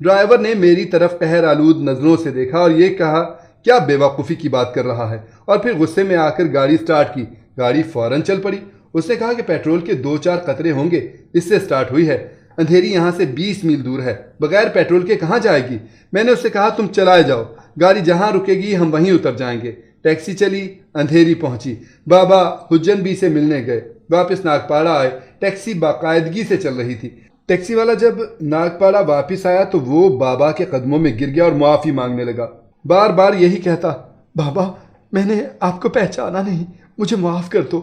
Driver نے میری طرف قہر آلود نظروں سے دیکھا اور یہ کہا کیا بے وقوفی کی بات کر رہا ہے، اور پھر غصے میں آ کر گاڑی سٹارٹ کی۔ گاڑی فوراً چل پڑی۔ اس نے کہا کہ پیٹرول کے 2-4 قطرے ہوں گے، اس سے سٹارٹ ہوئی ہے۔ اندھیری یہاں سے 20 میل دور ہے، بغیر پیٹرول کے کہاں جائے گی؟ میں نے اس سے کہا تم چلائے جاؤ، گاڑی جہاں رکے گی ہم وہیں اتر جائیں گے۔ ٹیکسی چلی، اندھیری پہنچی۔ بابا حجن بی سے ملنے گئے، واپس ناگپاڑا آئے۔ ٹیکسی باقاعدگی سے چل رہی تھی۔ ٹیکسی والا جب ناگپاڑا واپس آیا تو وہ بابا کے قدموں میں گر گیا اور معافی مانگنے لگا، بار بار یہی کہتا، بابا میں نے آپ کو پہچانا نہیں، مجھے معاف کر دو۔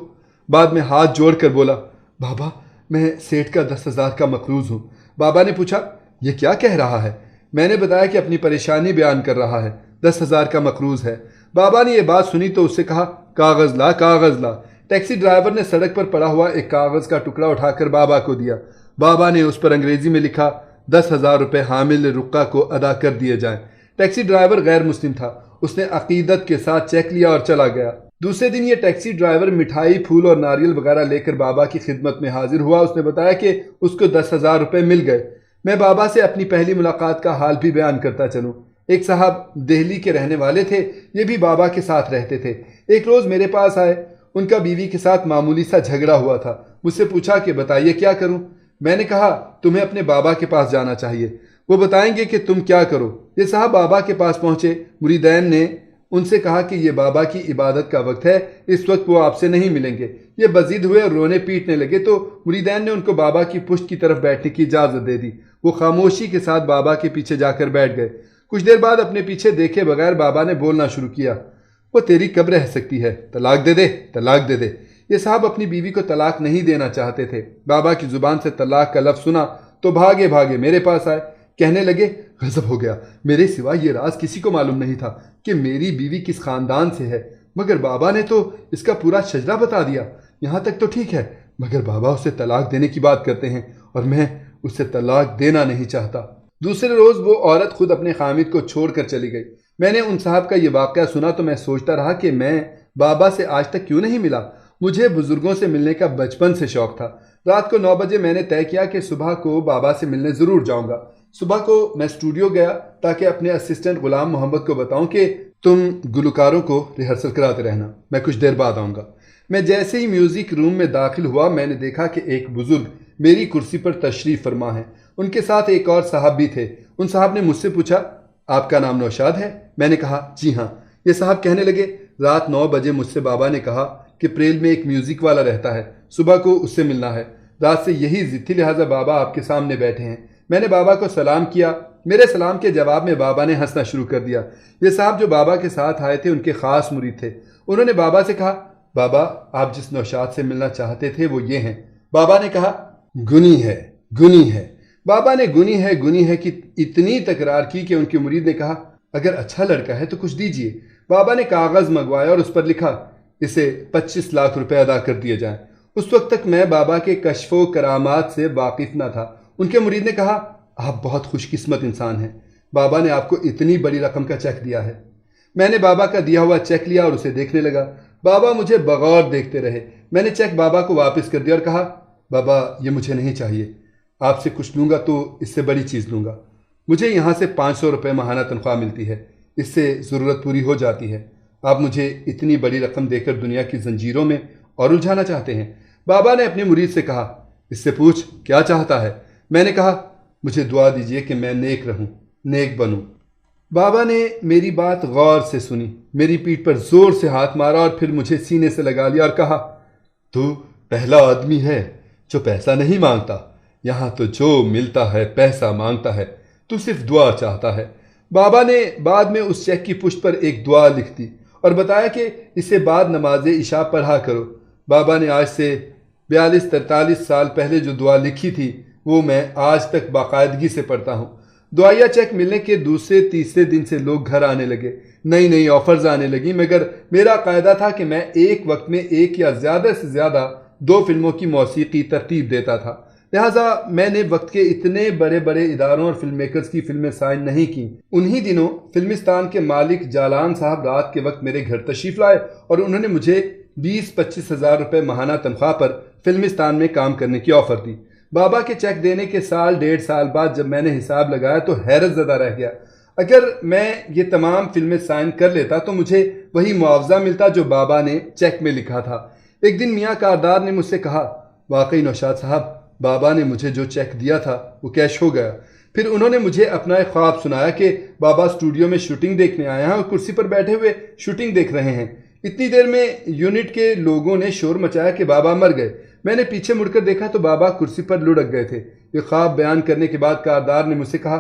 بعد میں ہاتھ جوڑ کر بولا، بابا میں سیٹھ کا 10,000 کا مقروض ہوں۔ بابا نے پوچھا یہ کیا کہہ رہا ہے؟ میں نے بتایا کہ اپنی پریشانی بیان کر رہا ہے، 10,000 کا مقروض ہے۔ بابا نے یہ بات سنی تو اس سے کہا کاغذ لا کاغذ لا۔ ٹیکسی ڈرائیور نے سڑک پر پڑا ہوا ایک کاغذ کا ٹکڑا اٹھا کر بابا کو دیا۔ بابا نے اس پر انگریزی میں لکھا 10,000 روپے حامل رقہ کو ادا کر دیے جائیں۔ ٹیکسی ڈرائیور غیر مسلم تھا، اس نے عقیدت کے ساتھ چیک لیا اور چلا گیا۔ دوسرے دن یہ ٹیکسی ڈرائیور مٹھائی، پھول اور ناریل وغیرہ لے کر بابا کی خدمت میں حاضر ہوا۔ اس نے بتایا کہ اس کو 10,000 روپے مل گئے۔ میں بابا سے اپنی پہلی ملاقات کا حال بھی بیان کرتا چلوں۔ ایک صاحب دہلی کے رہنے والے تھے، یہ بھی بابا کے ساتھ رہتے تھے۔ ایک روز میرے پاس آئے، ان کا بیوی کے ساتھ معمولی سا جھگڑا ہوا تھا۔ مجھ سے پوچھا کہ بتائیے کیا کروں؟ میں نے کہا تمہیں اپنے بابا کے پاس جانا چاہیے، وہ بتائیں گے کہ تم کیا کرو۔ یہ صاحب بابا کے پاس پہنچے۔ مریدین نے ان سے کہا کہ یہ بابا کی عبادت کا وقت ہے، اس وقت وہ آپ سے نہیں ملیں گے۔ یہ بضد ہوئے اور رونے پیٹنے لگے تو مریدین نے ان کو بابا کی پشت کی طرف بیٹھنے کی اجازت دے دی۔ وہ خاموشی کے ساتھ بابا کے پیچھے جا کر بیٹھ گئے۔ کچھ دیر بعد اپنے پیچھے دیکھے بغیر بابا نے بولنا شروع کیا، وہ تیری کب رہ سکتی ہے، طلاق دے دے طلاق دے دے۔ یہ صاحب اپنی بیوی کو طلاق نہیں دینا چاہتے تھے۔ بابا کی زبان سے طلاق کا لفظ سنا تو بھاگے بھاگے میرے پاس آئے، کہنے لگے غضب ہو گیا، میرے سوا یہ راز کسی کو معلوم نہیں تھا کہ میری بیوی کس خاندان سے ہے، مگر بابا نے تو اس کا پورا شجرہ بتا دیا۔ یہاں تک تو ٹھیک ہے، مگر بابا اسے طلاق دینے کی بات کرتے ہیں اور میں اسے طلاق دینا نہیں چاہتا۔ دوسرے روز وہ عورت خود اپنے خامد کو چھوڑ کر چلی گئی۔ میں نے ان صاحب کا یہ واقعہ سنا تو میں سوچتا رہا کہ میں بابا سے آج تک کیوں نہیں ملا۔ مجھے بزرگوں سے ملنے کا بچپن سے شوق تھا۔ رات کو 9 بجے میں نے طے کیا کہ صبح کو بابا سے ملنے ضرور جاؤں گا۔ صبح کو میں اسٹوڈیو گیا تاکہ اپنے اسسٹنٹ غلام محمد کو بتاؤں کہ تم گلوکاروں کو ریہرسل کراتے رہنا، میں کچھ دیر بعد آؤں گا۔ میں جیسے ہی میوزک روم میں داخل ہوا میں نے دیکھا کہ ایک بزرگ میری کرسی پر تشریف فرما ہے، ان کے ساتھ ایک اور صاحب بھی تھے۔ ان صاحب نے مجھ سے پوچھا آپ کا نام نوشاد ہے؟ میں نے کہا جی ہاں۔ یہ صاحب کہنے لگے رات 9 بجے مجھ سے بابا نے کہا کہ پریل میں ایک میوزک والا رہتا ہے، صبح کو اس سے ملنا ہے۔ رات سے یہی ضد تھی، لہٰذا بابا آپ کے سامنے بیٹھے ہیں۔ میں نے بابا کو سلام کیا۔ میرے سلام کے جواب میں بابا نے ہنسنا شروع کر دیا۔ یہ صاحب جو بابا کے ساتھ آئے تھے ان کے خاص مرید تھے۔ انہوں نے بابا سے کہا بابا آپ جس نوشاد سے ملنا چاہتے تھے وہ یہ ہیں۔ بابا نے کہا گنی ہے گنی ہے۔ بابا نے گنی ہے کہ اتنی تکرار کی کہ ان کے مرید نے کہا اگر اچھا لڑکا ہے تو کچھ دیجئے۔ بابا نے کاغذ منگوایا اور اس پر لکھا اسے 25 لاکھ روپے ادا کر دیے جائیں۔ اس وقت تک میں بابا کے کشف و کرامات سے واقف نہ تھا۔ ان کے مرید نے کہا آپ بہت خوش قسمت انسان ہیں، بابا نے آپ کو اتنی بڑی رقم کا چیک دیا ہے۔ میں نے بابا کا دیا ہوا چیک لیا اور اسے دیکھنے لگا۔ بابا مجھے بغور دیکھتے رہے۔ میں نے چیک بابا کو واپس کر دیا اور کہا بابا یہ مجھے نہیں چاہیے، آپ سے کچھ لوں گا تو اس سے بڑی چیز لوں گا۔ مجھے یہاں سے 500 روپے ماہانہ تنخواہ ملتی ہے، اس سے ضرورت پوری ہو جاتی ہے۔ آپ مجھے اتنی بڑی رقم دے کر دنیا کی زنجیروں میں اور الجھانا چاہتے ہیں؟ بابا نے اپنے مرید سے کہا اس سے پوچھ کیا چاہتا ہے؟ میں نے کہا مجھے دعا دیجئے کہ میں نیک رہوں، نیک بنوں۔ بابا نے میری بات غور سے سنی، میری پیٹھ پر زور سے ہاتھ مارا اور پھر مجھے سینے سے لگا لیا اور کہا تو پہلا آدمی ہے جو پیسہ نہیں مانگتا، یہاں تو جو ملتا ہے پیسہ مانگتا ہے، تو صرف دعا چاہتا ہے۔ بابا نے بعد میں اس چیک کی پشت پر ایک دعا لکھ دی اور بتایا کہ اسے بعد نماز عشاء پڑھا کرو۔ بابا نے آج سے 42-43 سال پہلے جو دعا لکھی تھی وہ میں آج تک باقاعدگی سے پڑھتا ہوں۔ دعائیہ چیک ملنے کے دوسرے تیسرے دن سے لوگ گھر آنے لگے، نئی آفرز آنے لگی، مگر میرا قاعدہ تھا کہ میں ایک وقت میں ایک یا زیادہ سے زیادہ 2 فلموں کی موسیقی ترتیب دیتا تھا۔ لہٰذا میں نے وقت کے اتنے بڑے بڑے اداروں اور فلم میکرز کی فلمیں سائن نہیں کی۔ انہی دنوں فلمستان کے مالک جالان صاحب رات کے وقت میرے گھر تشریف لائے اور انہوں نے مجھے 20-25 ہزار روپے ماہانہ تنخواہ پر فلمستان میں کام کرنے کی آفر دی۔ بابا کے چیک دینے کے سال ڈیڑھ سال بعد جب میں نے حساب لگایا تو حیرت زدہ رہ گیا۔ اگر میں یہ تمام فلمیں سائن کر لیتا تو مجھے وہی معاوضہ ملتا جو بابا نے چیک میں لکھا تھا۔ ایک دن میاں کاردار نے مجھ سے کہا، واقعی نوشاد صاحب، بابا نے مجھے جو چیک دیا تھا وہ کیش ہو گیا۔ پھر انہوں نے مجھے اپنا ایک خواب سنایا کہ بابا اسٹوڈیو میں شوٹنگ دیکھنے آئے ہیں اور کرسی پر بیٹھے ہوئے شوٹنگ دیکھ رہے ہیں۔ اتنی دیر میں یونٹ کے لوگوں نے شور مچایا کہ بابا مر گئے۔ میں نے پیچھے مڑ کر دیکھا تو بابا کرسی پر لڑک گئے تھے۔ یہ خواب بیان کرنے کے بعد کاردار نے مجھ سے کہا،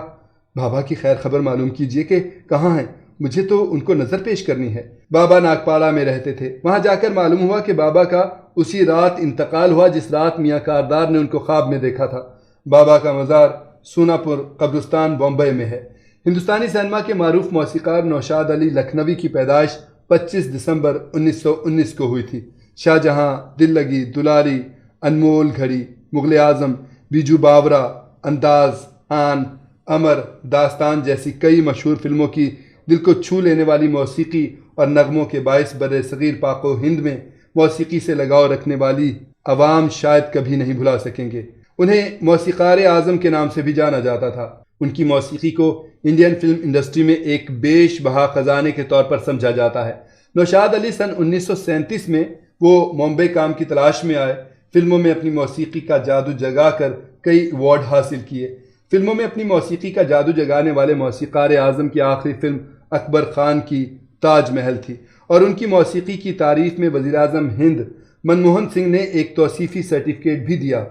بابا کی خیر خبر معلوم کیجئے کہ کہاں ہیں، مجھے تو ان کو نظر پیش کرنی ہے۔ بابا ناگپاڑا میں رہتے تھے۔ وہاں جا کر معلوم ہوا کہ بابا کا اسی رات انتقال ہوا جس رات میاں کاردار نے ان کو خواب میں دیکھا تھا۔ بابا کا مزار سونا پور قبرستان بمبئی میں ہے۔ ہندوستانی سینما کے معروف موسیقار نوشاد علی لکھنوی کی پیدائش 25 دسمبر 1919 کو ہوئی تھی۔ شاہجہاں، دل لگی، دلاری، انمول گھڑی، مغل اعظم، بیجو باورا، انداز، آن، امر، داستان جیسی کئی مشہور فلموں کی دل کو چھو لینے والی موسیقی اور نغموں کے باعث بر صغیر پاک و ہند میں موسیقی سے لگاؤ رکھنے والی عوام شاید کبھی نہیں بھلا سکیں گے۔ انہیں موسیقار اعظم کے نام سے بھی جانا جاتا تھا۔ ان کی موسیقی کو انڈین فلم انڈسٹری میں ایک بیش بہا خزانے کے طور پر سمجھا جاتا ہے۔ نوشاد علی سن 1937 میں وہ ممبئی کام کی تلاش میں آئے۔ فلموں میں اپنی موسیقی کا جادو جگا کر کئی ایوارڈ حاصل کیے۔ فلموں میں اپنی موسیقی کا جادو جگانے والے موسیقار اعظم کی آخری فلم اکبر خان کی تاج محل تھی، اور ان کی موسیقی کی تعریف میں وزیر اعظم ہند منموہن سنگھ نے ایک توصیفی سرٹیفکیٹ بھی دیا۔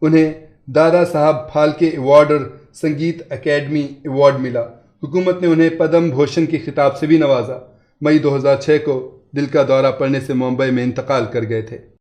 انہیں دادا صاحب پھالکے ایوارڈ اور سنگیت اکیڈمی ایوارڈ ملا۔ حکومت نے انہیں پدم بھوشن کے خطاب سے بھی نوازا۔ مئی 2006 کو دل کا دورہ پڑنے سے ممبئی میں انتقال کر گئے تھے۔